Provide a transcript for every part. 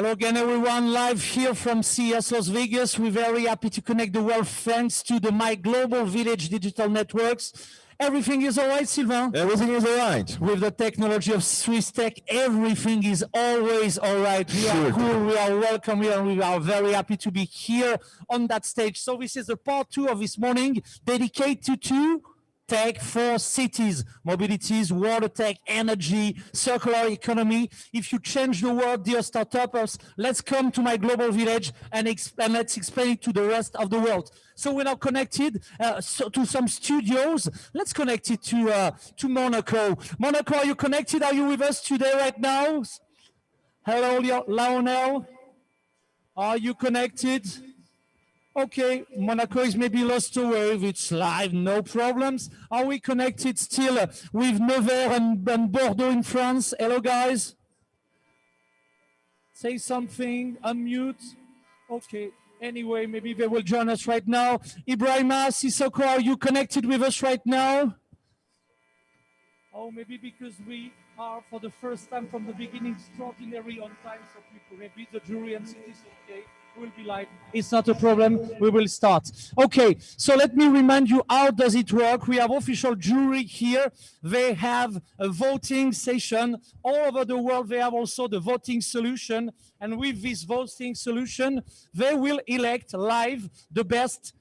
Hello again, everyone. Live here from CES Las Vegas. We're very happy to connect the world thanks to the My Global Village digital networks. Everything is all right, Sylvain? Everything is all right. With the technology of Swiss Tech, everything is always all right. We are cool, we are welcome, we are very happy to be here on that stage. So this is the part 2 of this morning dedicated to tech for cities, mobilities, WATERtech, energy, circular economy. If you change the world, dear startups, let's come to my global village and let's explain it to the rest of the world. So we're now connected to some studios. Let's connect it to Monaco. Monaco, are you connected? Are you with us today right now? Hello, Lionel. Are you connected? Okay, Monaco is maybe lost to wave. It's live, no problems. Are we connected still with Nevers and Bordeaux in France? Hello, guys. Say something, unmute. Okay, anyway, maybe they will join us right now. Ibrahima, Sissoko, are you connected with us right now? Oh, maybe because we are, for the first time from the beginning, extraordinary on time, so people, maybe the jury and cities, okay. Will be live. It's not a problem. We will start. Okay, so let me remind you, how does it work? We have official jury here. They have a voting session all over the world. They have also the voting solution. And with this voting solution, they will elect live the best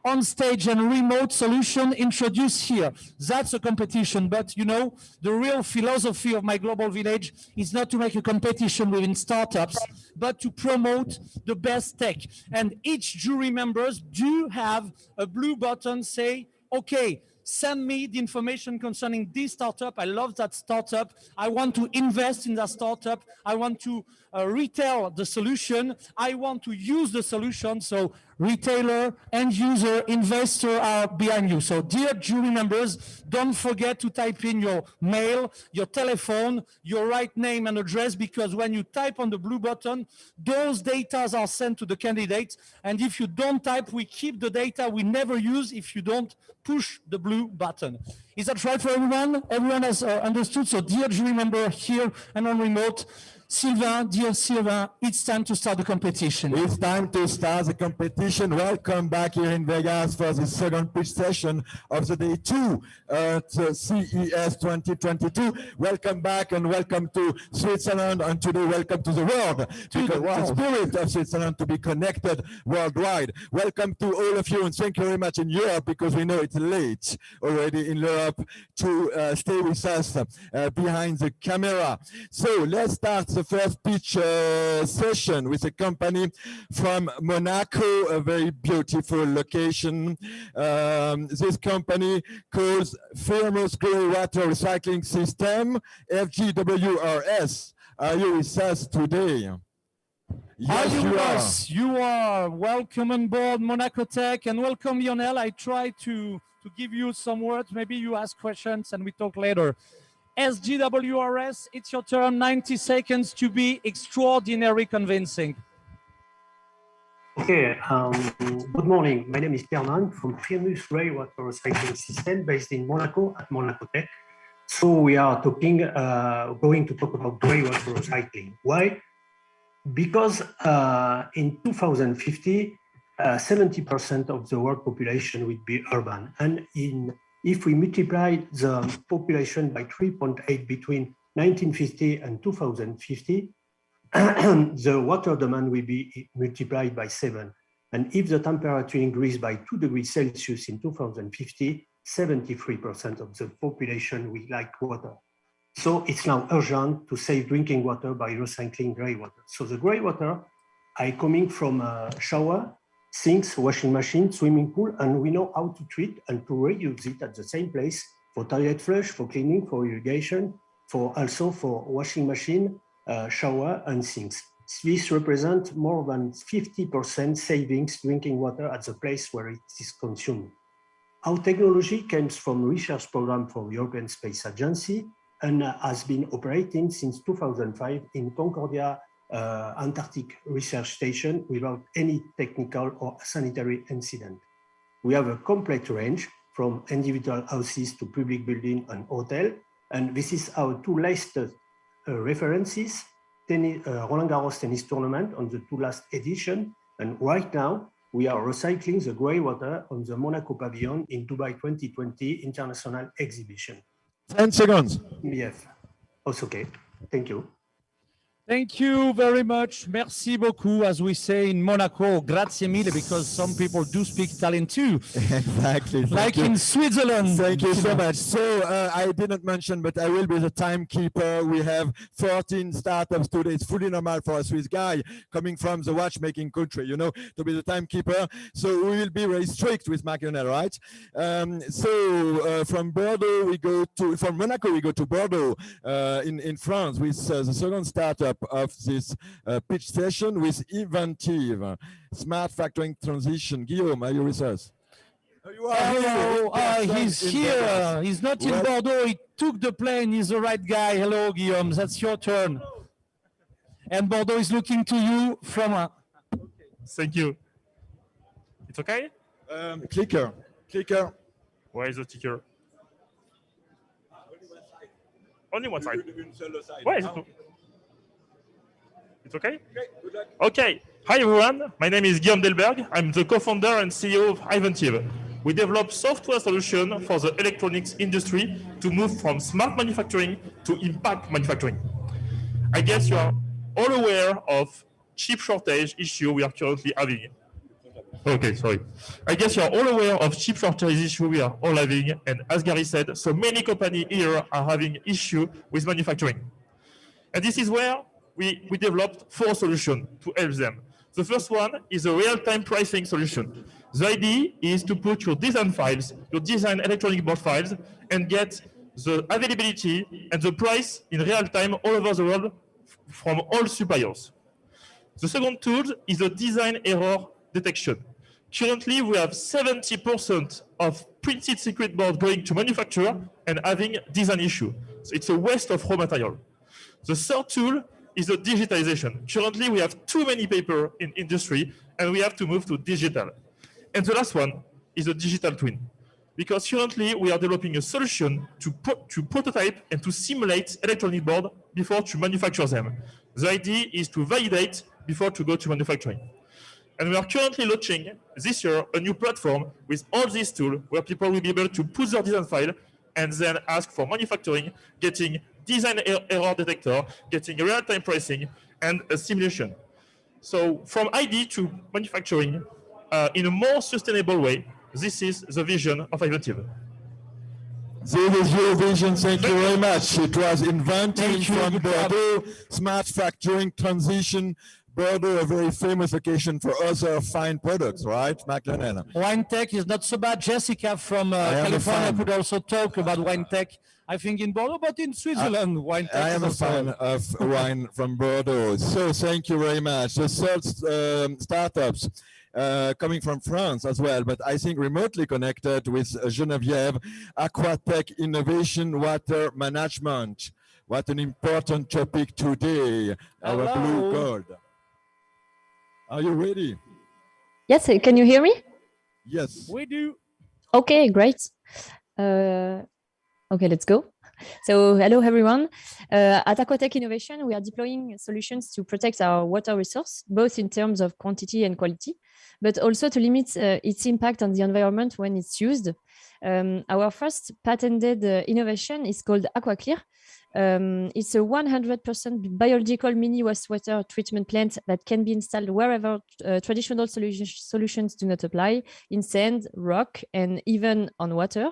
on-stage and remote solution introduced here. That's a competition, but you know, the real philosophy of my global village is not to make a competition within startups, but to promote the best tech. And each jury members do have a blue button, say, okay, send me the information concerning this startup. I love that startup. I want to invest in that startup. I want to retail the solution. I want to use the solution. So retailer, end user, investor are behind you. So dear jury members, don't forget to type in your mail, your telephone, your right name and address, because when you type on the blue button, those data are sent to the candidates. And if you don't type, we keep the data we never use if you don't push the blue button. Is that right for everyone? Everyone has understood? So dear jury member here and on remote, Sylvain, dear Sylvain, it's time to start the competition. It's time to start the competition. Welcome back here in Vegas for the second pitch session of the day 2 at CES 2022. Welcome back and welcome to Switzerland, and today welcome to the world, because the spirit of Switzerland to be connected worldwide. Welcome to all of you, and thank you very much in Europe, because we know it's late already in Europe, to stay with us behind the camera. So let's start the first pitch session with a company from Monaco, a very beautiful location. This company calls Famous Grey Water Recycling System, FGWRS. Are you with us today? Yes, you are. You are. Welcome on board Monaco Tech, and welcome, Lionel. I try to give you some words. Maybe you ask questions and we talk later. SGWRS, it's your turn, 90 seconds to be extraordinary convincing. Okay, good morning. My name is Pierre from Famous Grey Water Recycling System based in Monaco at Monaco Tech. So we are talking, going to talk about grey water recycling. Why? Because in 2050, 70% of the world population will be urban. And if we multiply the population by 3.8 between 1950 and 2050, the water demand will be multiplied by 7. And if the temperature increases by 2 degrees Celsius in 2050, 73% of the population will lack water. So it's now urgent to save drinking water by recycling grey water. So the grey water are coming from a shower, sinks, washing machine, swimming pool, and we know how to treat and to reuse it at the same place for toilet flush, for cleaning, for irrigation, also for washing machine, shower, and sinks. This represents more than 50% savings drinking water at the place where it is consumed. Our technology comes from research program from European Space Agency and has been operating since 2005 in Concordia Antarctic Research Station without any technical or sanitary incident. We have a complete range from individual houses to public building and hotel. And this is our two latest references. Roland Garros tennis tournament on the 2 last edition. And right now, we are recycling the grey water on the Monaco pavilion in Dubai 2020 International Exhibition. 10 seconds. Yes, that's okay. Thank you. Thank you very much. Merci beaucoup, as we say in Monaco. Grazie mille, because some people do speak Italian too. Exactly. Like in Switzerland. Thank you so much. So I didn't mention, but I will be the timekeeper. We have 14 startups today. It's fully normal for a Swiss guy coming from the watchmaking country, you know, to be the timekeeper. So we will be very strict with Macronel, right? From Bordeaux, from Monaco, we go to Bordeaux in France with the second startup of this pitch session with Inventive, smart factoring transition. Guillaume, are you with us? You are Hello, he's here. He's not in Bordeaux. He took the plane. He's the right guy. Hello, Guillaume. That's your turn. And Bordeaux is looking to you from a... Thank you. It's okay? Clicker. Where is the ticker? Only one side. Where is it? It's okay? Okay. Hi, everyone. My name is Guillaume Delberg. I'm the co-founder and CEO of Inventive. We develop software solutions for the electronics industry to move from smart manufacturing to impact manufacturing. I guess you are all aware of chip shortage issue we are currently having. Okay, sorry. I guess you are all aware of chip shortage issue we are all having, and as Gary said, so many companies here are having issue with manufacturing. And this is where we developed 4 solutions to help them. The first one is a real-time pricing solution. The idea is to put your design files, your design electronic board files, and get the availability and the price in real time all over the world from all suppliers. The second tool is a design error detection. Currently, we have 70% of printed circuit board going to manufacturer and having design issue. So it's a waste of raw material. The third tool is the digitalization. Currently, we have too many paper in industry, and we have to move to digital. And the last one is a digital twin. Because currently, we are developing a solution to prototype and to simulate electronic board before to manufacture them. The idea is to validate before to go to manufacturing. And we are currently launching this year a new platform with all these tools where people will be able to put their design file and then ask for manufacturing, getting design error detector, getting real-time pricing, and a simulation. So from idea to manufacturing in a more sustainable way, this is the vision of Inventive. This is your vision. Thank you very much. It was invented from Bordeaux, smart factoring transition. Bordeaux, a very famous location for other fine products, right, McLennan? WATErtech is not so bad. Jessica from California could also talk about WATErtech, I think in Bordeaux, but in Switzerland, WATErtech. I am a fan of wine from Bordeaux. So thank you very much. The third startups coming from France as well, but I think remotely connected with Geneviève, Aquatech Innovation Water Management. What an important topic today, our blue gold. Are you ready? Yes, can you hear me? Yes. We do. Okay, great. Okay, let's go. So hello, everyone. At Aquatech Innovation, we are deploying solutions to protect our water resource, both in terms of quantity and quality, but also to limit its impact on the environment when it's used. Our first patented innovation is called AquaClear. It's a 100% biological mini wastewater treatment plant that can be installed wherever traditional solutions do not apply, in sand, rock, and even on water.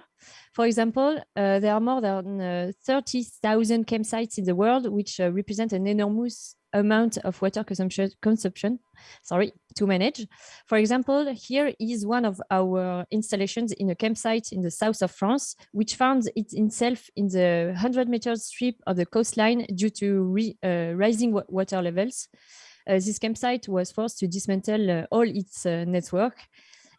For example, there are more than 30,000 campsites in the world, which represent an enormous amount of water consumption to manage. For example, here is one of our installations in a campsite in the south of France, which found itself in the 100 meters strip of the coastline due to rising water levels. This campsite was forced to dismantle all its network.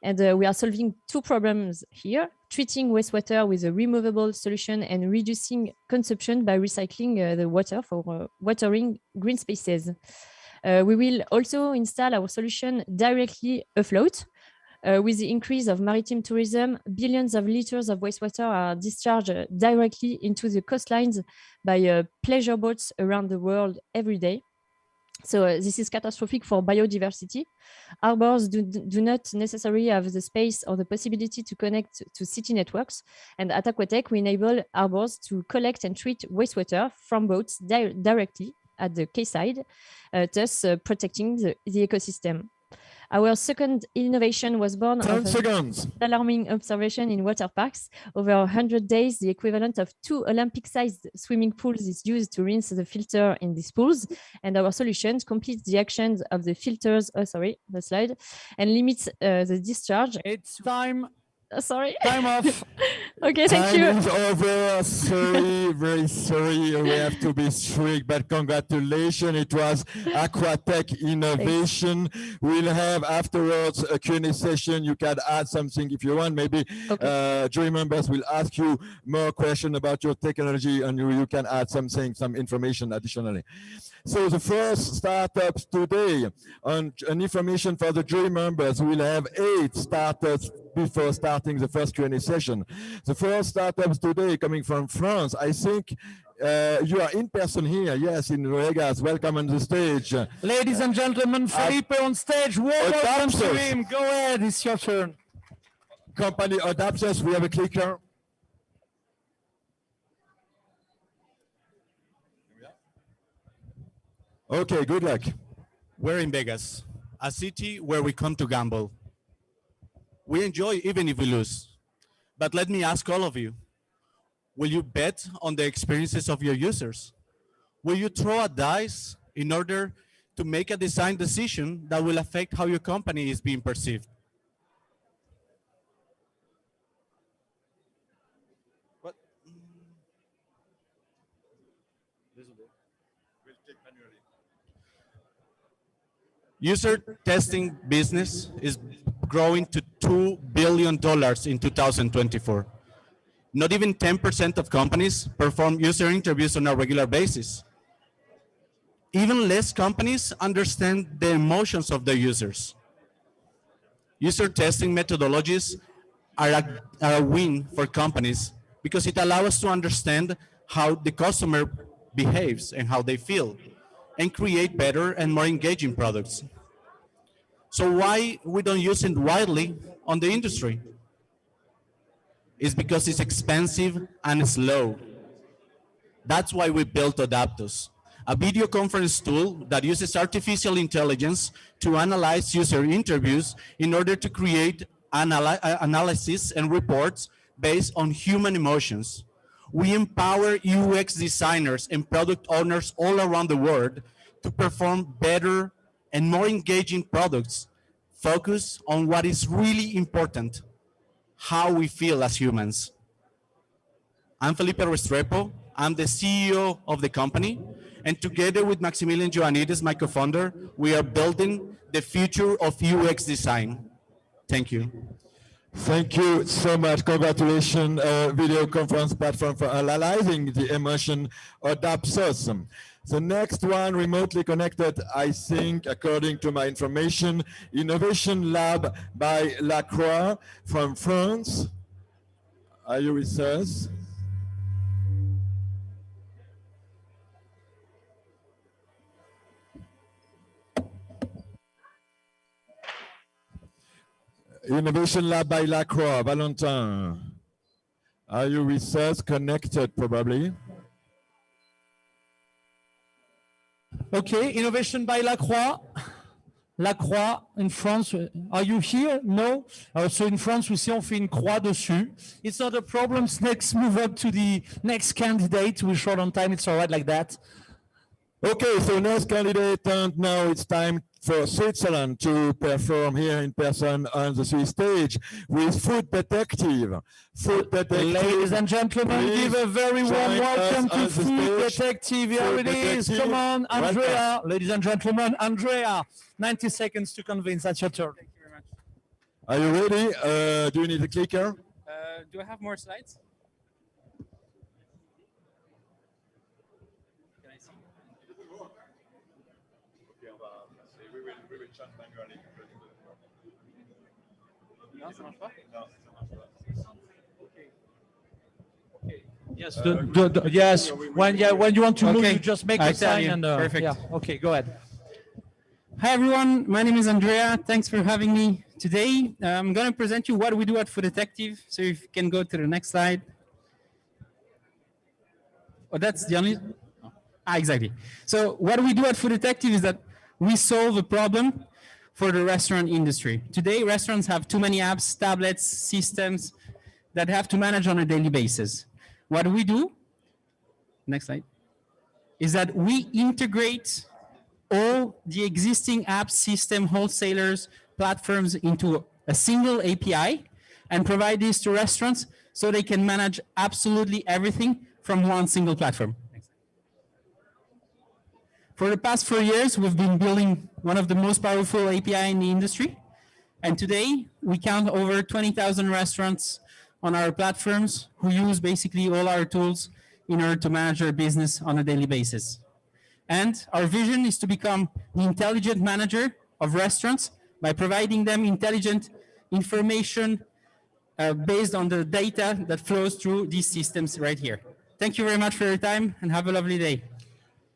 And we are solving 2 problems here: treating wastewater with a removable solution and reducing consumption by recycling the water for watering green spaces. We will also install our solution directly afloat. With the increase of maritime tourism, billions of liters of wastewater are discharged directly into the coastlines by pleasure boats around the world every day. So this is catastrophic for biodiversity. Harbors do not necessarily have the space or the possibility to connect to city networks. And at TechforMOBILITY, we enable harbors to collect and treat wastewater from boats directly at the quayside, thus protecting the ecosystem. Our second innovation was born 10 of seconds. an alarming observation in water parks. Over 100 days, the equivalent of 2 Olympic-sized swimming pools is used to rinse the filter in these pools. And our solutions complete the actions of the filters, the slide, and limits the discharge. It's time. Sorry. Time off. Okay, thank Time you. is over. Sorry, very sorry. We have to be strict, but congratulations. It was Aquatech Innovation. We'll have afterwards a Q&A session. You can add something if you want. Maybe jury members will ask you more questions about your technology, and you can add something, some information additionally. So the first startups today, on an information for the jury members, we'll have 8 startups before starting the first Q&A session. The first startups today coming from France. I think you are in person here, yes, in Vegas. Welcome on the stage. Ladies and gentlemen, Felipe on stage. Welcome to him. Go ahead, it's your turn. Company Adapters, we have a clicker. Okay, good luck. We're in Vegas, a city where we come to gamble. We enjoy even if we lose. But let me ask all of you, will you bet on the experiences of your users? Will you throw a dice in order to make a design decision that will affect how your company is being perceived? What? User testing business is growing to $2 billion in 2024. Not even 10% of companies perform user interviews on a regular basis. Even less companies understand the emotions of their users. User testing methodologies are a win for companies because it allows us to understand how the customer behaves and how they feel, and create better and more engaging products. So why we don't use it widely on the industry? It's because it's expensive and slow. That's why we built Adaptus, a video conference tool that uses artificial intelligence to analyze user interviews in order to create analysis and reports based on human emotions. We empower UX designers and product owners all around the world to perform better and more engaging products. Focus on what is really important, how we feel as humans. I'm Felipe Restrepo. I'm the CEO of the company. And together with Maximilian Ioannidis, my co-founder, we are building the future of UX design. Thank you. Thank you so much. Congratulations, video conference platform for analyzing the emotion Adaptus. The next one, remotely connected, I think, according to my information, Innovation Lab by Lacroix from France. Are you with us? Innovation Lab by Lacroix, Valentin. Are you with us? Connected, probably. Okay, Innovation by Lacroix. Lacroix in France. Are you here? No? So in France, we see on fait une croix dessus. It's not a problem. Let's move up to the next candidate. We're short on time. It's all right like that. Okay, so next candidate, and now it's time for Switzerland to perform here in person on the Swiss stage with Food Detective. Food Detective. Ladies and gentlemen, give a very warm welcome to Food Detective. Here it is. Come on, Andrea. Welcome. Ladies and gentlemen, Andrea. 90 seconds to convince. That's your turn. Thank you very much. Are you ready? Do you need a clicker? Do I have more slides? Can I see? We will change manually. Non, ça marche pas? Non, ça marche pas. Yes, yes. When you want to move, you just make a sign. And, Perfect. Yeah. Okay, go ahead. Hi everyone, my name is Andrea. Thanks for having me today. I'm going to present you what we do at Food Detective. So if you can go to the next slide. Oh, that's the only. Exactly. So what we do at Food Detective is that we solve a problem for the restaurant industry. Today, restaurants have too many apps, tablets, systems that have to manage on a daily basis. What we do, next slide, is that we integrate all the existing app system wholesalers platforms into a single API and provide these to restaurants so they can manage absolutely everything from one single platform. For the past 4 years, we've been building one of the most powerful API in the industry. And today, we count over 20,000 restaurants on our platforms who use basically all our tools in order to manage their business on a daily basis. And our vision is to become the intelligent manager of restaurants by providing them intelligent information based on the data that flows through these systems right here. Thank you very much for your time and have a lovely day.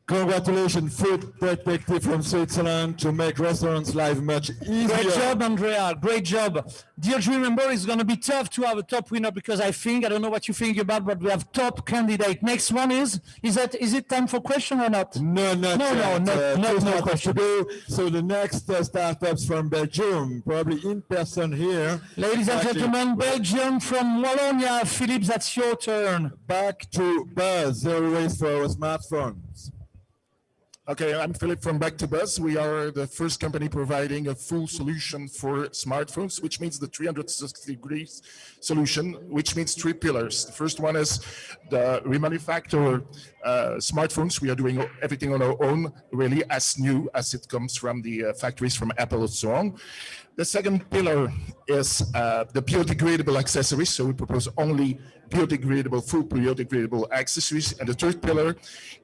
Congratulations, Food Detective from Switzerland, to make restaurants' life much easier. Great job, Andrea. Great job. Dear Dream member, it's going to be tough to have a top winner because I don't know what you think about, but we have top candidate. Next one is it time for question or not? No, no question. So the next startups from Belgium, probably in person here. Ladies and gentlemen, Belgium from Wallonia. Philippe, that's your turn. Back to Buzz, zero waste for our smartphones. Okay, I'm Philip from Back to Buzz. We are the first company providing a full solution for smartphones, which means the 360 degrees solution, which means 3 pillars. The first one is the remanufacture smartphones. We are doing everything on our own, really as new as it comes from the factories from Apple and so on. The second pillar is the biodegradable accessories. So we propose only biodegradable, full biodegradable accessories. And the third pillar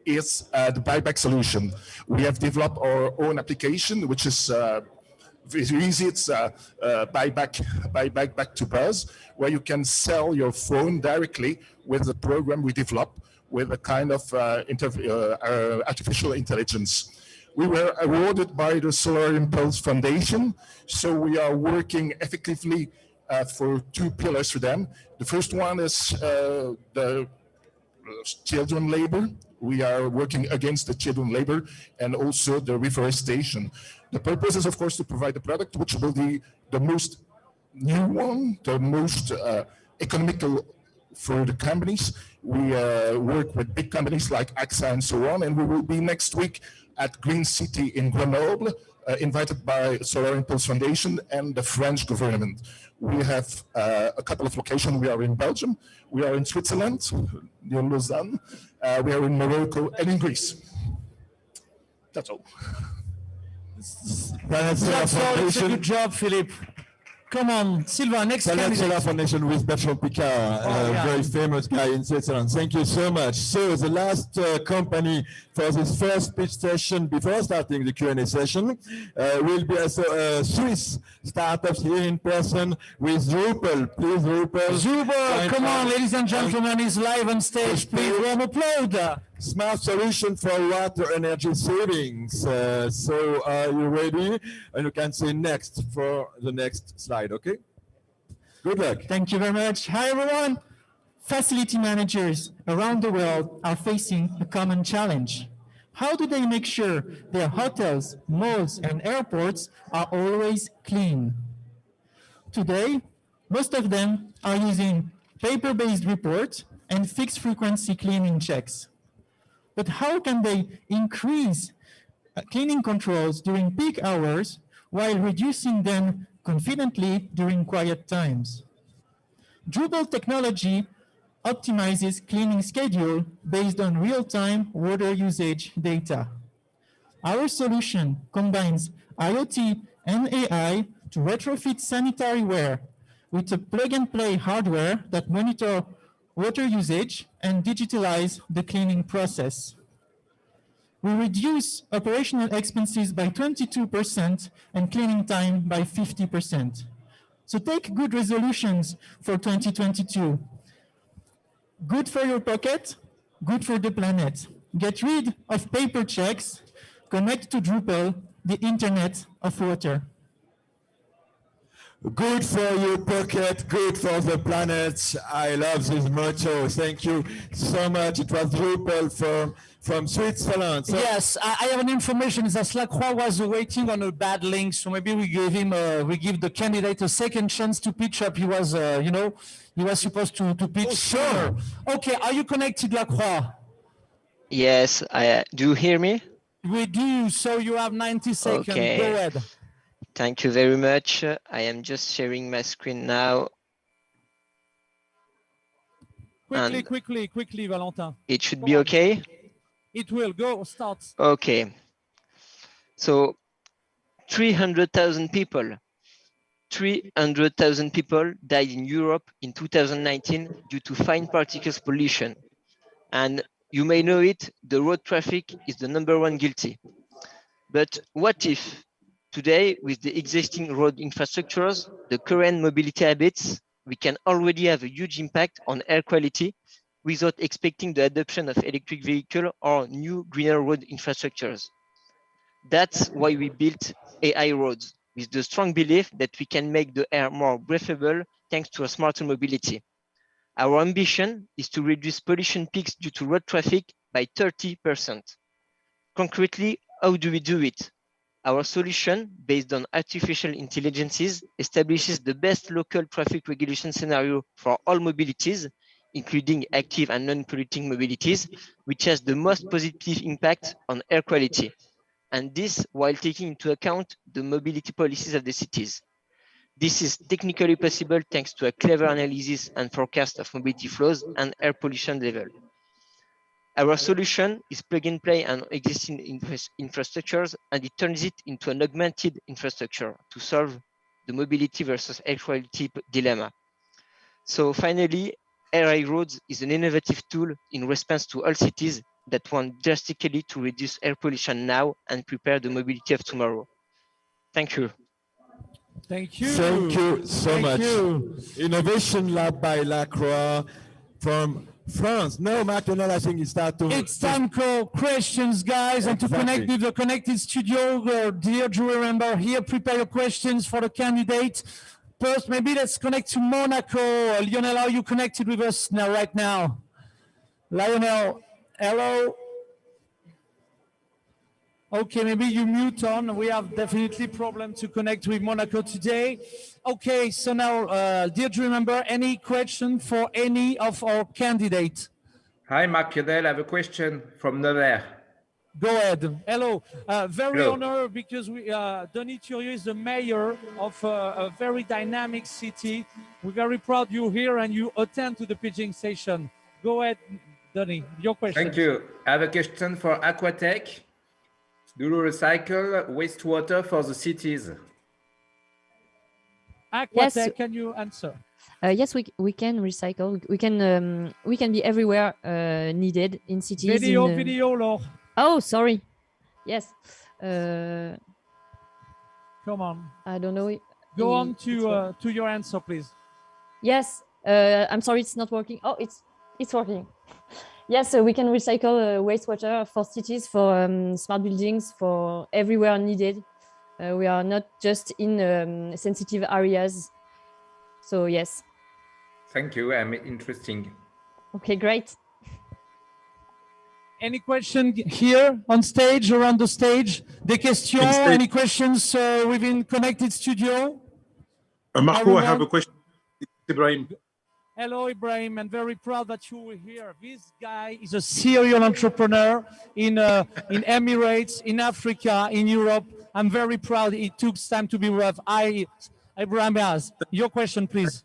is the buyback solution. We have developed our own application, which is very easy. It's buyback back to Buzz, where you can sell your phone directly with the program we developed with a kind of artificial intelligence. We were awarded by the Solar Impulse Foundation, so we are working effectively for 2 pillars for them. The first one is the children labor. We are working against the children labor and also the reforestation. The purpose is, of course, to provide a product which will be the most new one, the most economical for the companies. We work with big companies like AXA and so on, and we will be next week at Green City in Grenoble, invited by Solar Impulse Foundation and the French government. We have a couple of locations. We are in Belgium, we are in Switzerland, near Lausanne, we are in Morocco and in Greece. That's all. That's all. It's a good job, Philippe. Come on, Silva, next candidate. Solar Foundation with Bertrand Picard, very famous guy in Switzerland. Thank you so much. So the last company for this first pitch session before starting the Q&A session will be also Swiss startups here in person with Drupal. Please, Drupal. Drupal, come on, ladies and gentlemen, he's live on stage. Please warm applause. Smart solution for water energy savings. So are you ready? And you can say next for the next slide, okay? Good luck. Thank you very much. Hi, everyone. Facility managers around the world are facing a common challenge. How do they make sure their hotels, malls, and airports are always clean? Today, most of them are using paper-based reports and fixed frequency cleaning checks. But how can they increase cleaning controls during peak hours while reducing them confidently during quiet times? Drupal technology optimizes cleaning schedule based on real-time water usage data. Our solution combines IoT and AI to retrofit sanitary ware with a plug-and-play hardware that monitor water usage and digitalize the cleaning process. We reduce operational expenses by 22% and cleaning time by 50%. So take good resolutions for 2022. Good for your pocket, good for the planet. Get rid of paper checks, connect to Drupal, the Internet of Water. Good for your pocket, good for the planet. I love this motto. Thank you so much. It was Drupal from Switzerland. So Yes, I have an information is that Lacroix was waiting on a bad link, so maybe we give the candidate a second chance to pitch up. He was, he was supposed to pitch. sure. Okay, are you connected, Lacroix? Yes, do you hear me? We do. So you have 90 seconds. Okay. Go ahead. Thank you very much. I am just sharing my screen now. Quickly, Valentin. It should be okay. It will go. Start. Okay. So 300,000 people died in Europe in 2019 due to fine particles pollution. And you may know it, the road traffic is the #1 guilty. But what if today, with the existing road infrastructures, the current mobility habits, we can already have a huge impact on air quality without expecting the adoption of electric vehicle or new greener road infrastructures. That's why we built AI roads, with the strong belief that we can make the air more breathable thanks to a smarter mobility. Our ambition is to reduce pollution peaks due to road traffic by 30%. Concretely, how do we do it? Our solution, based on artificial intelligences, establishes the best local traffic regulation scenario for all mobilities, including active and non-polluting mobilities, which has the most positive impact on air quality. And this while taking into account the mobility policies of the cities. This is technically possible thanks to a clever analysis and forecast of mobility flows and air pollution level. Our solution is plug and play on existing infrastructures, and it turns it into an augmented infrastructure to solve the mobility versus air quality dilemma. So finally, AI roads is an innovative tool in response to all cities that want drastically to reduce air pollution now and prepare the mobility of tomorrow. Thank you. Thank you. Thank you so Thank much. you. Innovation Lab by Lacroix from France. No, Martinel, I think it's time for questions, guys, and to connect with the Connected Studio. Dear jury member, here, prepare your questions for the candidate. First, maybe let's connect to Monaco. Lionel, are you connected with us now, right now? Lionel, hello. Okay, maybe you mute on. We have definitely problem to connect with Monaco today. Okay, so now, dear jury member, any question for any of our candidates? Hi, Marc Piedel. I have a question from Nevers. Go ahead. Hello. Very Hello. honored because Denis Thurieux is the mayor of a very dynamic city. We're very proud you're here and you attend to the pitching session. Go ahead, Denis, your question. Thank you. I have a question for Aquatech. Do you recycle wastewater for the cities? Aquatech, Yes. can you answer? Yes, we can recycle. We can be everywhere needed in cities. Video, Laure. Oh, sorry. Yes. Come on. I don't know. Go on to your answer, please. Yes. I'm sorry, it's not working. Oh, it's working. Yes, so we can recycle wastewater for cities, for smart buildings, for everywhere needed. We are not just in sensitive areas. So yes. Thank you. I'm interesting. Okay, great. Any question here on stage, around the stage? Des questions? Any questions within Connected Studio? Marco, I have a question. Ibrahim. Hello, Ibrahim. I'm very proud that you were here. This guy is a serial entrepreneur in Emirates, in Africa, in Europe. I'm very proud. It took time to be with Ibrahim Yaz. Your question, please.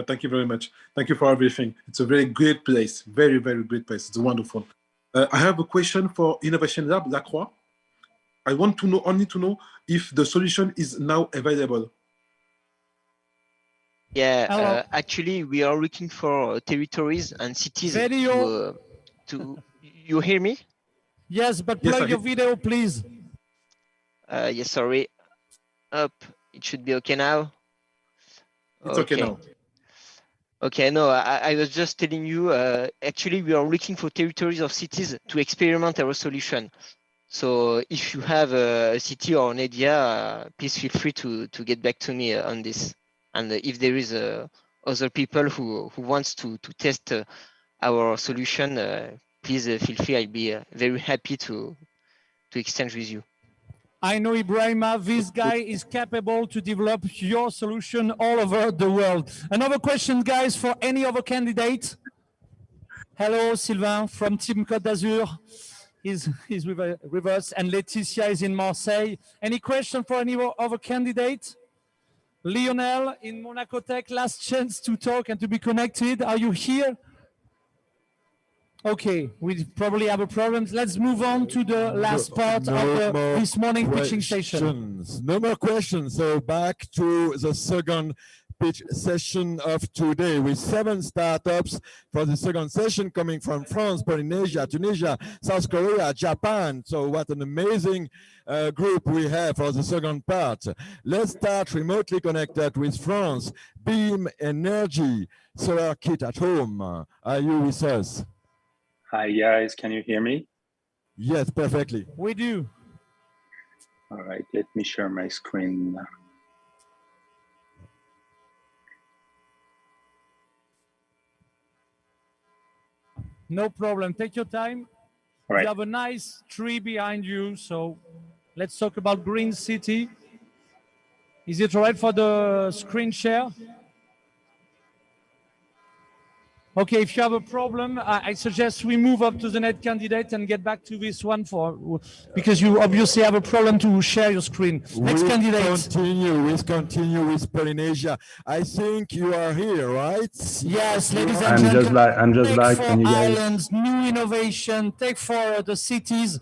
Thank you very much. Thank you for everything. It's a very great place. Very, very great place. It's wonderful. I have a question for Innovation Lab, Lacroix. I want to know, only to know if the solution is now available. Yeah, actually, we are looking for territories and cities Video. You hear me? Yes, but plug your video, please. Yes, sorry. Up. It should be okay now. It's okay now. Okay, no, I was just telling you, actually, we are looking for territories of cities to experiment our solution. So if you have a city or an idea, please feel free to get back to me on this. And if there is other people who wants to test our solution, please feel free. I'll be very happy to exchange with you. I know, Ibrahima, this guy is capable to develop your solution all over the world. Another question, guys, for any other candidate? Hello, Sylvain from Team Côte d'Azur. He's with us, and Laetitia is in Marseille. Any question for any other candidate? Lionel in Monaco Tech, last chance to talk and to be connected. Are you here? Okay, we probably have a problem. Let's move on to the last part of this morning pitching session. No more questions. So back to the second pitch session of today with 7 startups for the second session coming from France, Polynesia, Tunisia, South Korea, Japan. So what an amazing group we have for the second part. Let's start remotely connected with France. Beam Energy, solar kit at home. Are you with us? Hi guys, can you hear me? Yes, perfectly. We do. All right, let me share my screen. No problem, take your time. All right. You have a nice tree behind you, so let's talk about Green City. Is it all right for the screen share? Okay, if you have a problem, I suggest we move up to the next candidate and get back to this one because you obviously have a problem to share your screen. Next candidate. Continue with Polynesia. I think you are here, right? Yes, ladies and gentlemen. I'm just like, Tech for islands, new innovation, tech for the cities.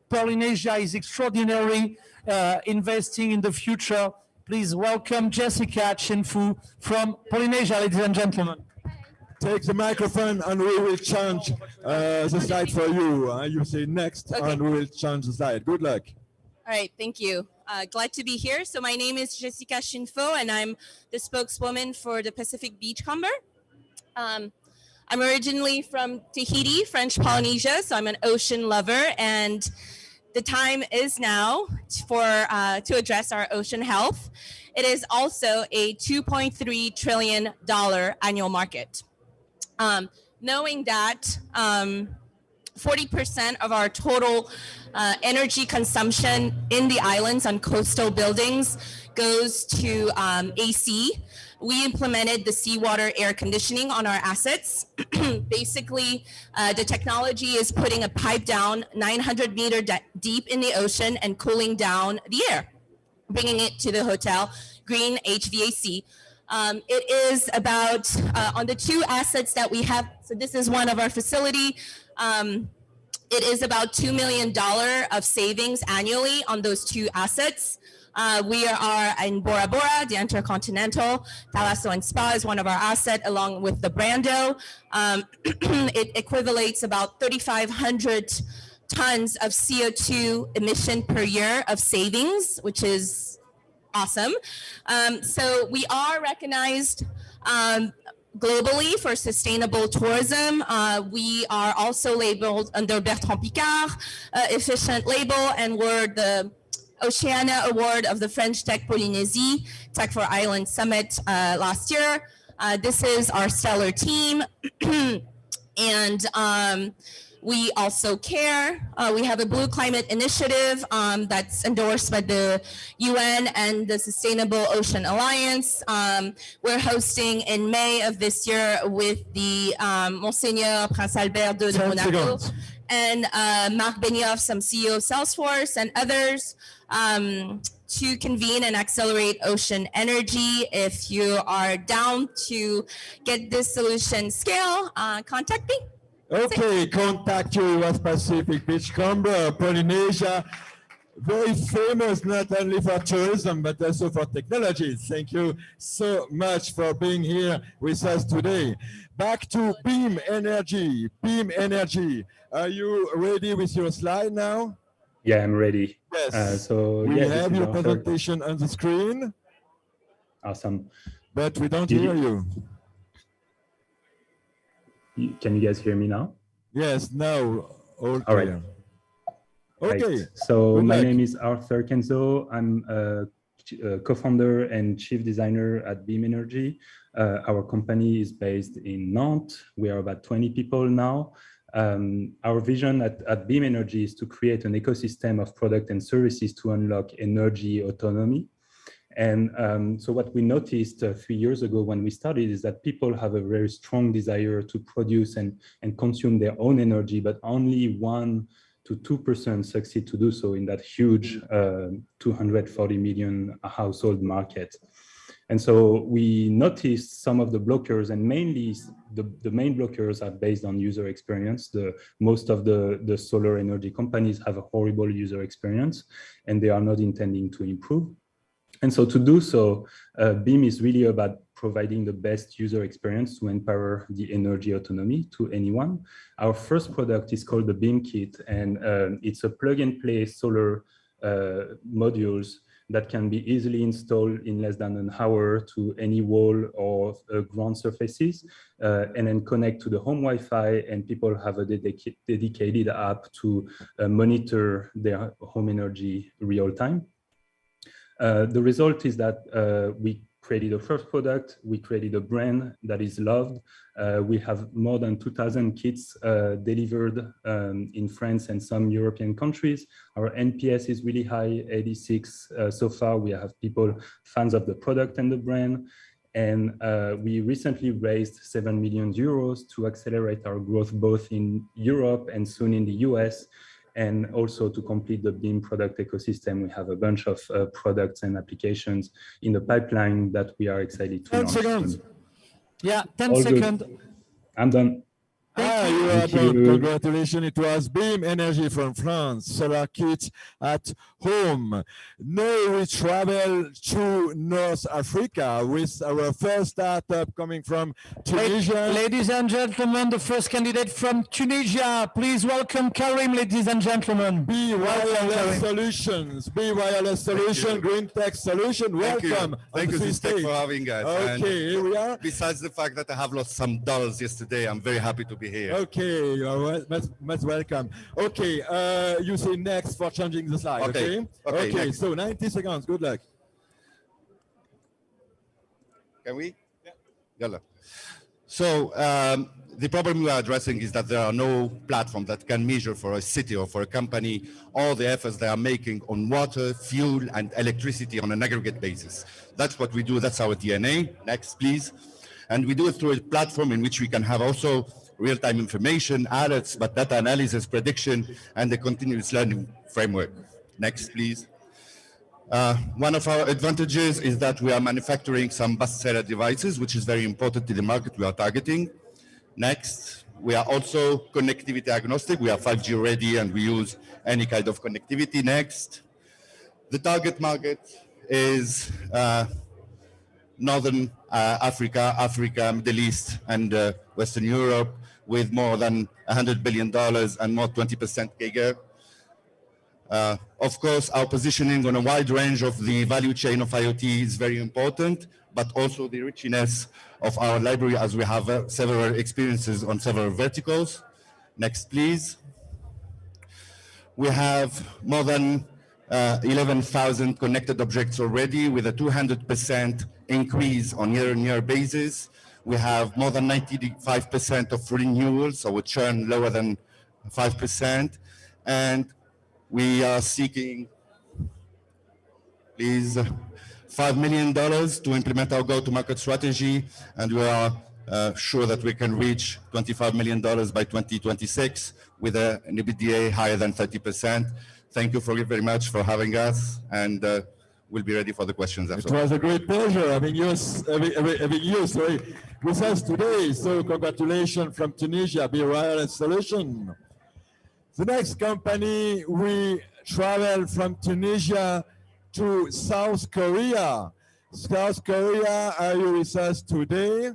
Polynesia is extraordinary, investing in the future. Please welcome Jessica Chinfu from Polynesia, ladies and gentlemen. Take the microphone and we will change the slide for you. You say next and we will change the slide. Good luck. All right, thank you. Glad to be here. So my name is Jessica Chinfu and I'm the spokeswoman for the Pacific Beachcomber. I'm originally from Tahiti, French Polynesia, so I'm an ocean lover, and the time is now to address our ocean health. It is also a $2.3 trillion annual market. Knowing that 40% of our total energy consumption in the islands on coastal buildings goes to AC, we implemented the seawater air conditioning on our assets. Basically, the technology is putting a pipe down 900 meters deep in the ocean and cooling down the air, bringing it to the hotel, green HVAC. It is about, on the 2 assets that we have, so this is one of our facility, it is about $2 million of savings annually on those 2 assets. We are in Bora Bora, the Intercontinental. Thalasso and Spa is one of our assets, along with the Brando. It equivalates about 3,500 tons of CO2 emission per year of savings, which is awesome. So we are recognized globally for sustainable tourism. We are also labeled under Bertrand Piccard efficient label, and we're the Oceania Award of the French Tech Polynésie Tech for Island Summit last year. This is our stellar team. And we also care. We have a Blue Climate Initiative that's endorsed by the UN and the Sustainable Ocean Alliance. We're hosting in May of this year with the Monseigneur Prince Albert de Monaco and Marc Benioff, some CEO of Salesforce and others, to convene and accelerate ocean energy. If you are down to get this solution scale, contact me. Okay, contact you with Pacific Beachcomber, Polynesia. Very famous not only for tourism, but also for technology. Thank you so much for being here with us today. Back to Beam Energy. Beam Energy, are you ready with your slide now? Yeah, I'm ready. Yes. So we yeah, have your presentation on the screen. Awesome. But we don't hear you. Can you guys hear me now? Yes, now all right. clear. Okay. Right. So Good my luck. name is Arthur Kenzo. I'm a co-founder and chief designer at Beam Energy. Our company is based in Nantes. We are about 20 people now. Our vision at Beam Energy is to create an ecosystem of product and services to unlock energy autonomy. And so what we noticed 3 years ago when we started is that people have a very strong desire to produce and consume their own energy, but only 1 to 2% succeed to do so in that huge 240 million household market. And so we noticed some of the blockers, and mainly the main blockers are based on user experience. Most of the solar energy companies have a horrible user experience, and they are not intending to improve. And so to do so, Beam is really about providing the best user experience to empower the energy autonomy to anyone. Our first product is called the Beam Kit, and it's a plug-and-play solar modules that can be easily installed in less than an hour to any wall or ground surfaces, and then connect to the home Wi-Fi, and people have a dedicated app to monitor their home energy real time. The result is that we created a first product, we created a brand that is loved. We have more than 2,000 kits delivered in France and some European countries. Our NPS is really high, 86 so far. We have people, fans of the product and the brand. And we recently raised 7 million euros to accelerate our growth both in Europe and soon in the US. And also to complete the Beam product ecosystem, we have a bunch of products and applications in the pipeline that we are excited to 10 launch. seconds. Soon. Yeah, 10 All seconds. good. I'm done. You are done. Congratulations. It was Beam Energy from France, solar kit at home. Now we travel to North Africa with our first startup coming from Tunisia. Ladies and gentlemen, the first candidate from Tunisia. Please welcome Karim, ladies and gentlemen. Be Wireless Solutions. Be Wireless Solution, Green Tech Solution. Welcome. Thank you, Tech, for having us. Okay, here we are. Besides the fact that I have lost some dollars yesterday, I'm very happy to be here. Okay, you are most welcome. Okay, you say next for changing the slide, okay? Okay, so 90 seconds, good luck. Can we? Yeah. So the problem we are addressing is that there are no platforms that can measure for a city or for a company all the efforts they are making on water, fuel, and electricity on an aggregate basis. That's what we do. That's our DNA. Next, please. And we do it through a platform in which we can have also real-time information, alerts, but data analysis, prediction, and the continuous learning framework. Next, please. One of our advantages is that we are manufacturing some bestseller devices, which is very important to the market we are targeting. Next, we are also connectivity agnostic. We are 5G ready and we use any kind of connectivity. Next, the target market is Northern Africa, Middle East, and Western Europe, with more than $100 billion and more 20% CAGR. Of course, our positioning on a wide range of the value chain of IoT is very important, but also the richness of our library as we have several experiences on several verticals. Next, please. We have more than 11,000 connected objects already with a 200% increase on year-on-year basis. We have more than 95% of renewals, so a churn lower than 5%. And we are seeking, please, $5 million to implement our go-to-market strategy. And we are sure that we can reach $25 million by 2026 with an EBITDA higher than 30%. Thank you very much for having us. And we'll be ready for the questions after. It was a great pleasure having you with us today. So congratulations from Tunisia, Be Wireless Solution. The next company, we travel from Tunisia to South Korea. South Korea, are you with us today?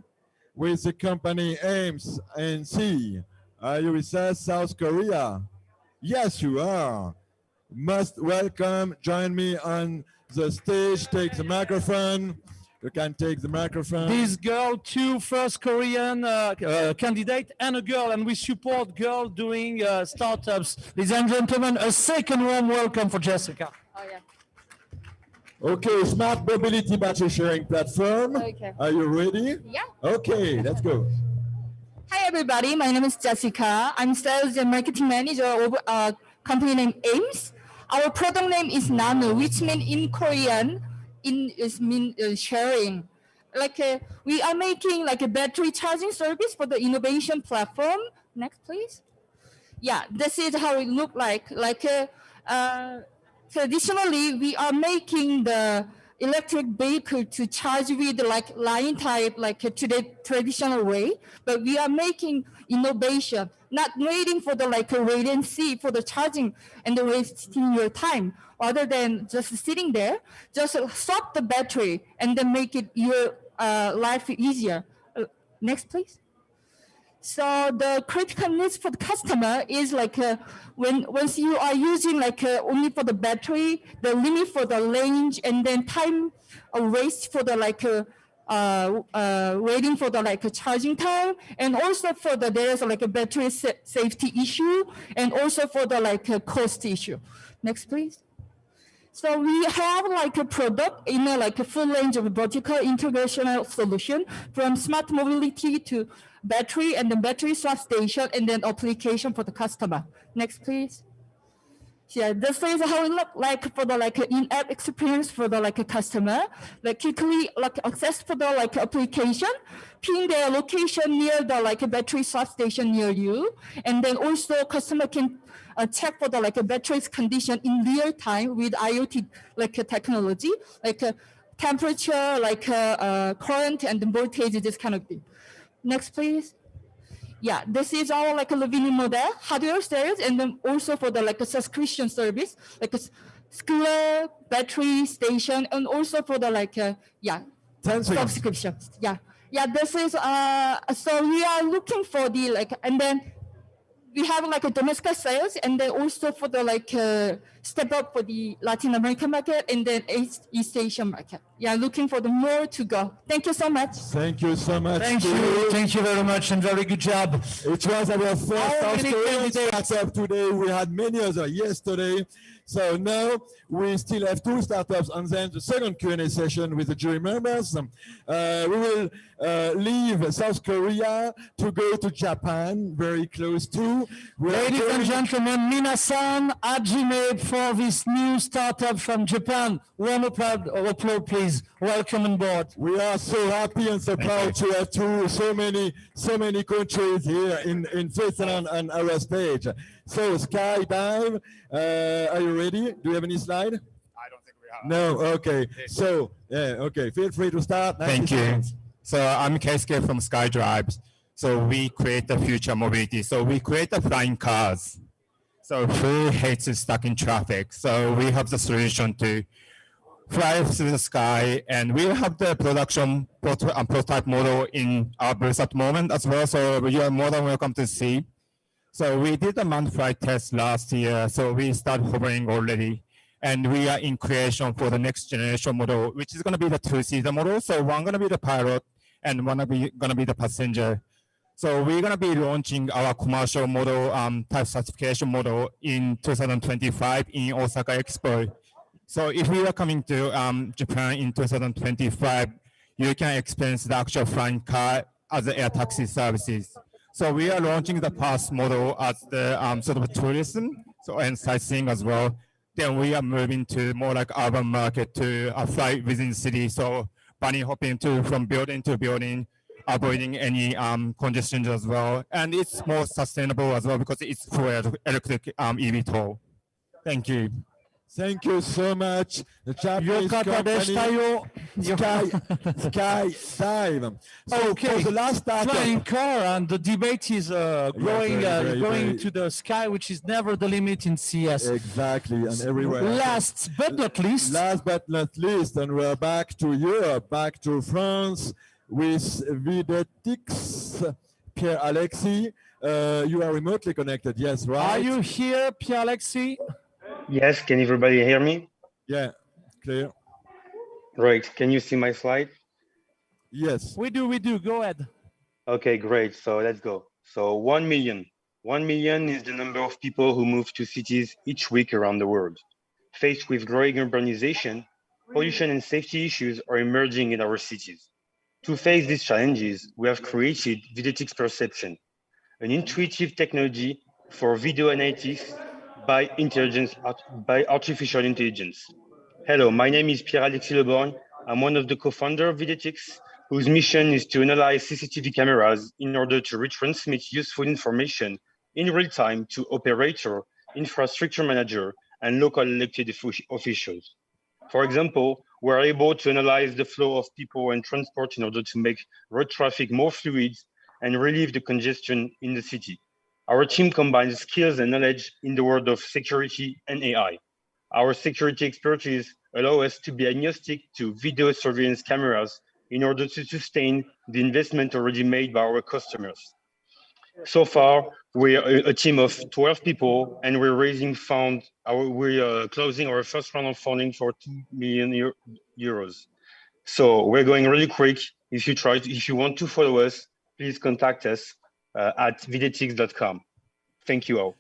With the company Ames and C. Are you with us, South Korea? Yes, you are. Most welcome. Join me on the stage. Take the microphone. You can take the microphone. This girl, two first Korean candidate and a girl, and we support girl doing startups. Ladies and gentlemen, a second warm welcome for Jessica. Oh, yeah. Okay, Smart Mobility battery sharing platform. Okay. Are you ready? Yeah. Okay, let's go. Hi, everybody. My name is Jessica. I'm sales and marketing manager of a company named AIMS. Our product name is Nano, which means in Korean, sharing. We are making like a battery charging service for the innovation platform. Next, please. Yeah, this is how it look like. Traditionally, we are making the electric vehicle to charge with like line type, like to the traditional way, but we are making innovation, not waiting for the wait and see for the charging and the wasting your time, rather than just sitting there, just swap the battery and then make it your life easier. Next, please. So the critical needs for the customer is once you are using only for the battery, the limit for the range, and then time waste for the waiting for the charging time, and also for there's a battery safety issue, and also for the cost issue. Next, please. So we have a product in a full range of vertical integration solution, from smart mobility to battery, and then battery swap station, and then application for the customer. Next, please. Yeah, this is how it look like for the in-app experience for the customer. Quickly access for the application, pin their location near the battery swap station near you, and then also customer can check for the battery's condition in real time with IoT technology, temperature, current and voltage, this kind of thing. Next, please. Yeah, this is our revenue model, hardware sales, and then also for the subscription service, a school battery station, and also for the subscriptions. Yeah. This is so we are looking for the and then we have a domestic sales, and then also for the step up for the Latin American market, and then East Asian market. Yeah, looking for the more to go. Thank you so much. Thank you so much. Thank you very much, and very good job. It was our first South Korean startup today. We had many others yesterday. So now we still have two startups, and then the second Q&A session with the jury members. We will leave South Korea to go to Japan, very close to. Ladies and gentlemen, minasan, hajime for this new startup from Japan. Warm applause, please. Welcome on board. We are so happy and so proud to have so many countries here in Switzerland on our stage. So skydive, are you ready? Do you have any slide? I don't think we have. No, okay. So, okay, feel free to start. Thank you. So I'm Keisuke from SkyDrive. So we create the future mobility. So we create the flying cars. So who hates stuck in traffic? So we have the solution to fly through the sky, and we have the production prototype model in our booth at the moment as well. So you are more than welcome to see. So we did a manned flight test last year. So we started hovering already, and we are in creation for the next generation model, which is going to be the two-seater model. So one going to be the pilot, and one going to be the passenger. So we're going to be launching our commercial model, type certification model in 2025 in Osaka Expo. So if we are coming to Japan in 2025, you can experience the actual flying car as the air taxi services. So we are launching the pass model as the sort of tourism and sightseeing as well. Then we are moving to more like urban market to fly within the city. So bunny hopping from building to building, avoiding any congestion as well. And it's more sustainable as well because it's full electric eVTOL. Thank you. Thank you so much. The Japanese company, Skydive. So Okay, for the last startup, flying car, and the debate is going to the sky, which is never the limit in CS. Exactly, and everywhere. Last but not least, and we're back to Europe, back to France with Videtix, Pierre-Alexis. You are remotely connected, yes, right? Are you here, Pierre-Alexis? Yes, can everybody hear me? Yeah, clear. Right, can you see my slide? Yes. We do. Go ahead. Okay, great. So let's go. So 1 million. 1 million is the number of people who move to cities each week around the world. Faced with growing urbanization, pollution and safety issues are emerging in our cities. To face these challenges, we have created Videotics Perception, an intuitive technology for video analytics by artificial intelligence. Hello, my name is Pierre-Alexis Leborgne. I'm one of the co-founders of Videotics, whose mission is to analyze CCTV cameras in order to retransmit useful information in real time to operator, infrastructure manager, and local elected officials. For example, we're able to analyze the flow of people and transport in order to make road traffic more fluid and relieve the congestion in the city. Our team combines skills and knowledge in the world of security and AI. Our security expertise allow us to be agnostic to video surveillance cameras in order to sustain the investment already made by our customers. So far, we are a team of 12 people, and we're raising funds. We're closing our first round of funding for 2 million euros. So we're going really quick. If you want to follow us, please contact us at videotics.com. Thank you all.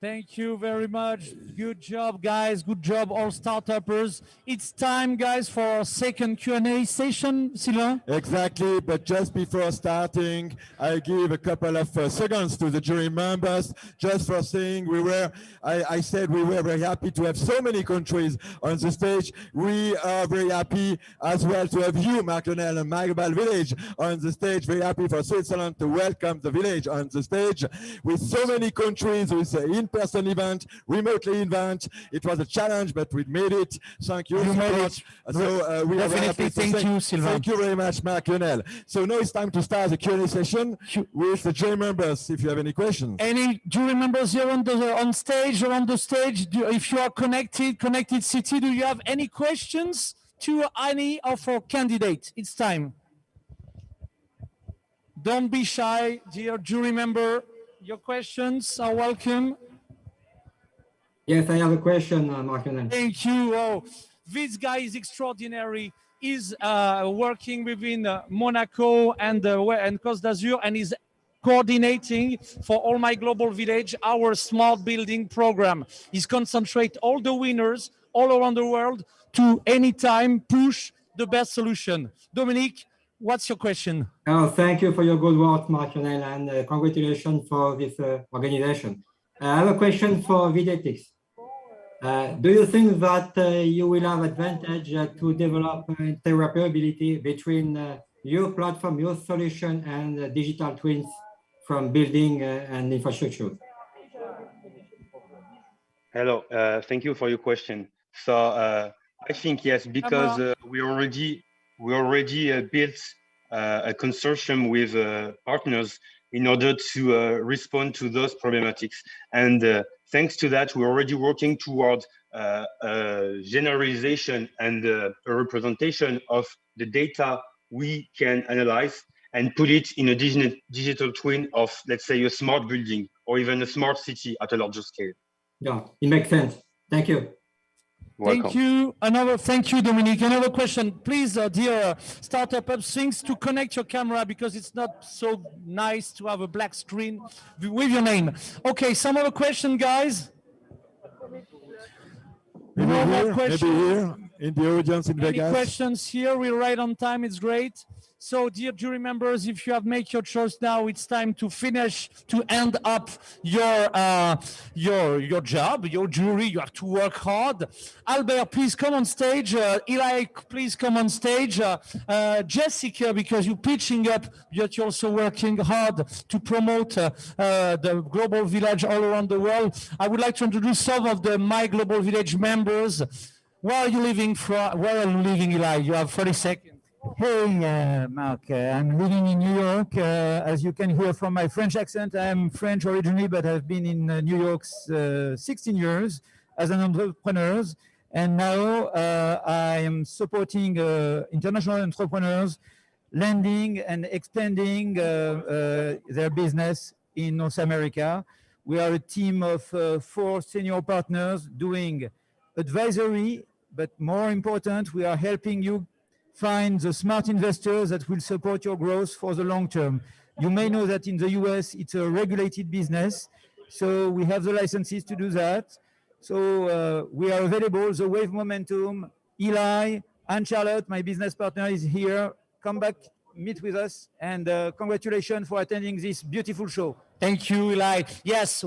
Thank you very much. Good job, guys. Good job, all startuppers. It's time, guys, for our second Q&A session. Sylvain? Exactly, but just before starting, I give a couple of seconds to the jury members just for saying I said we were very happy to have so many countries on the stage. We are very happy as well to have you, Marc Lionel, and My Global Village on the stage. Very happy for Switzerland to welcome the village on the stage. With so many countries, with in-person event, remotely event. It was a challenge, but we made it. Thank you so much. So we are very happy. Thank you, Sylvain. Thank you very much, Marc Lionel. So now it's time to start the Q&A session with the jury members, if you have any questions. Any jury members here on stage, around the stage? If you are connected city, do you have any questions to any of our candidates? It's time. Don't be shy, dear jury member. Your questions are welcome. Yes, I have a question, Marc Lionel. Thank you. Oh, this guy is extraordinary. He's working within Monaco and Côte d'Azur, and is coordinating for All My Global Village, our smart building program. He's concentrate all the winners all around the world to anytime push the best solution. Dominique, what's your question? Oh, thank you for your good work, Marc Lionel, and congratulations for this organization. I have a question for Videotics. Do you think that you will have advantage to develop interoperability between your platform, your solution, and digital twins from building and infrastructure? Hello, thank you for your question. So I think yes, because we already built a consortium with partners in order to respond to those problematics. And thanks to that, we're already working toward generalization and a representation of the data we can analyze and put it in a digital twin of, let's say, a smart building or even a smart city at a larger scale. Yeah, it makes sense. Thank you. Thank you. Thank you, Dominique. Another question, please, dear startup things to connect your camera because it's not so nice to have a black screen with your name. Okay, some other question, guys. Maybe here in the audience in Vegas. Any questions here? We're right on time. It's great. So, dear jury members, if you have made your choice now, it's time to finish, to end up your job, your jury. You have to work hard. Albert, please come on stage. Eli, please come on stage. Jessica, because you're pitching up, yet you're also working hard to promote the Global Village all around the world. I would like to introduce some of the My Global Village members. Where are you living from? Where are you living, Eli? You have 30 seconds. Hey, Marc, I'm living in New York. As you can hear from my French accent, I'm French originally, but I've been in New York 16 years as an entrepreneur. And now I am supporting international entrepreneurs, lending and expanding their business in North America. We are a team of 4 senior partners doing advisory, but more important, we are helping you find the smart investors that will support your growth for the long term. You may know that in the US, it's a regulated business. So we have the licenses to do that. So we are available. The Wave Momentum, Eli, and Charlotte, my business partner, is here. Come back, meet with us, and congratulations for attending this beautiful show. Thank you, Eli. Yes,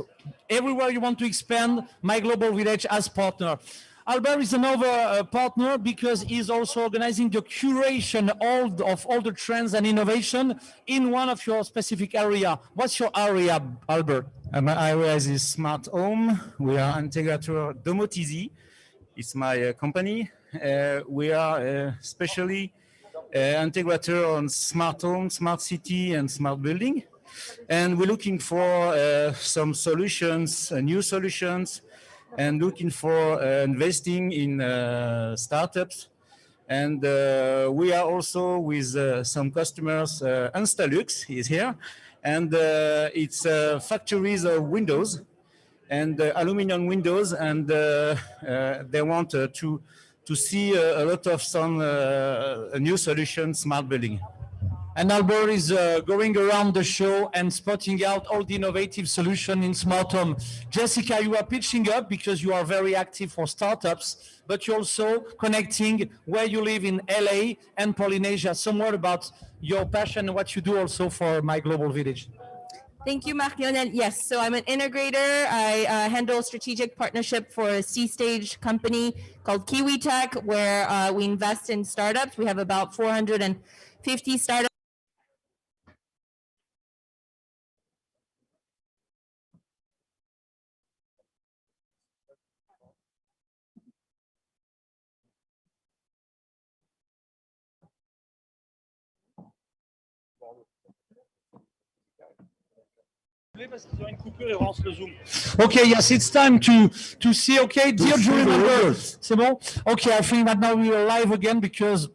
everywhere you want to expand, My Global Village as partner. Albert is another partner because he's also organizing the curation of all the trends and innovation in one of your specific area. What's your area, Albert? My area is Smart Home. We are integrator Domotizi. It's my company. We are especially integrator on Smart Home, Smart City, and Smart Building. And we're looking for some solutions, new solutions, and looking for investing in startups. And we are also with some customers, Instalux is here, and it's factories of windows and aluminum windows, and they want to see a lot of some new solutions, smart building. And Albert is going around the show and spotting out all the innovative solutions in smart home. Jessica, you are pitching up because you are very active for startups, but you're also connecting where you live in LA and Polynesia. Some more about your passion and what you do also for My Global Village. Thank you, Marc-Lionel. Yes, so I'm an integrator. I handle strategic partnership for a C-stage company called KiwiTech, where we invest in startups. We have about 450 startups. Okay, yes, it's time to see. Okay, dear jury members, c'est bon? Okay, I think that now we are live again because,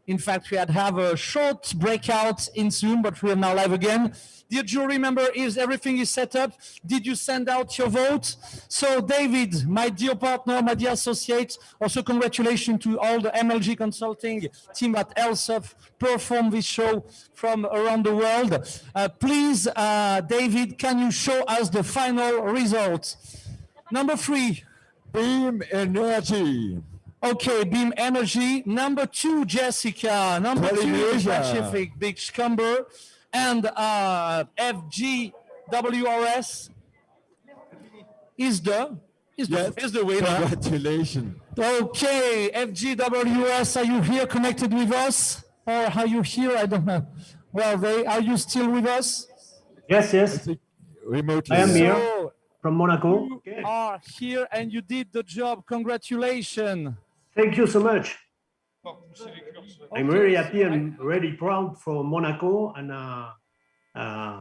in fact, we had have a short breakout in Zoom, but we are now live again. Dear jury member, is everything is set up? Did you send out your vote? So, David, my dear partner, my dear associate, also congratulations to all the MLG consulting team at ELSOF perform this show from around the world. Please, David, can you show us the final results? Number 3. Beam Energy. Okay, Beam Energy. Number 2, Jessica. Number 2, Pacific Beach Cumber. And FGWRS is the winner. Congratulations. Okay, FGWRS, are you here connected with us? Or are you here? I don't know. Well, are you still with us? Yes, yes. Remotely. I am here from Monaco. You are here and you did the job. Congratulations. Thank you so much. I'm very happy and really proud for Monaco, and I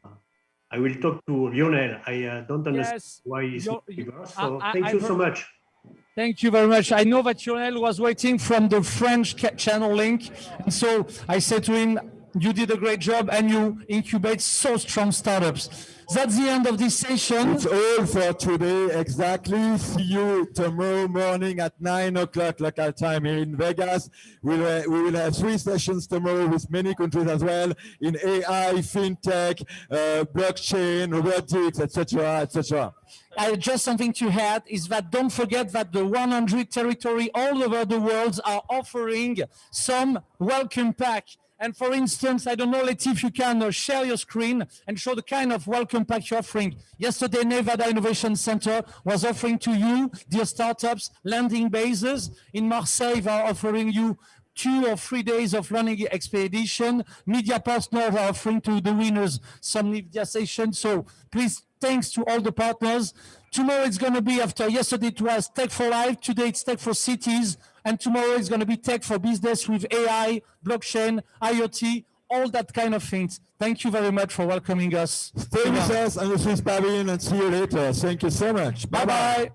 will talk to Lionel. I don't understand why he's with us, so thank you so much. Thank you very much. I know that Lionel was waiting from the French channel link, and so I said to him, you did a great job and you incubate so strong startups. That's the end of this session. It's all for today, exactly. See you tomorrow morning at 9 o'clock local time here in Vegas. We will have 3 sessions tomorrow with many countries as well in AI, fintech, blockchain, robotics, etc., etc. Just something to add is that don't forget that the 100 territories all over the world are offering some welcome pack. And for instance, I don't know, Letty, if you can share your screen and show the kind of welcome pack you're offering. Yesterday, Nevada Innovation Center was offering to you, dear startups, landing bases. In Marseille, they are offering you 2 or 3 days of learning expedition. Media partners are offering to the winners some media sessions. So please, thanks to all the partners. Tomorrow it's going to be, after yesterday it was Tech for Life, today it's Tech for Cities, and tomorrow it's going to be Tech for Business with AI, blockchain, IoT, all that kind of things. Thank you very much for welcoming us. Stay with us on the Swiss Pavilion and see you later. Thank you so much. Bye-bye.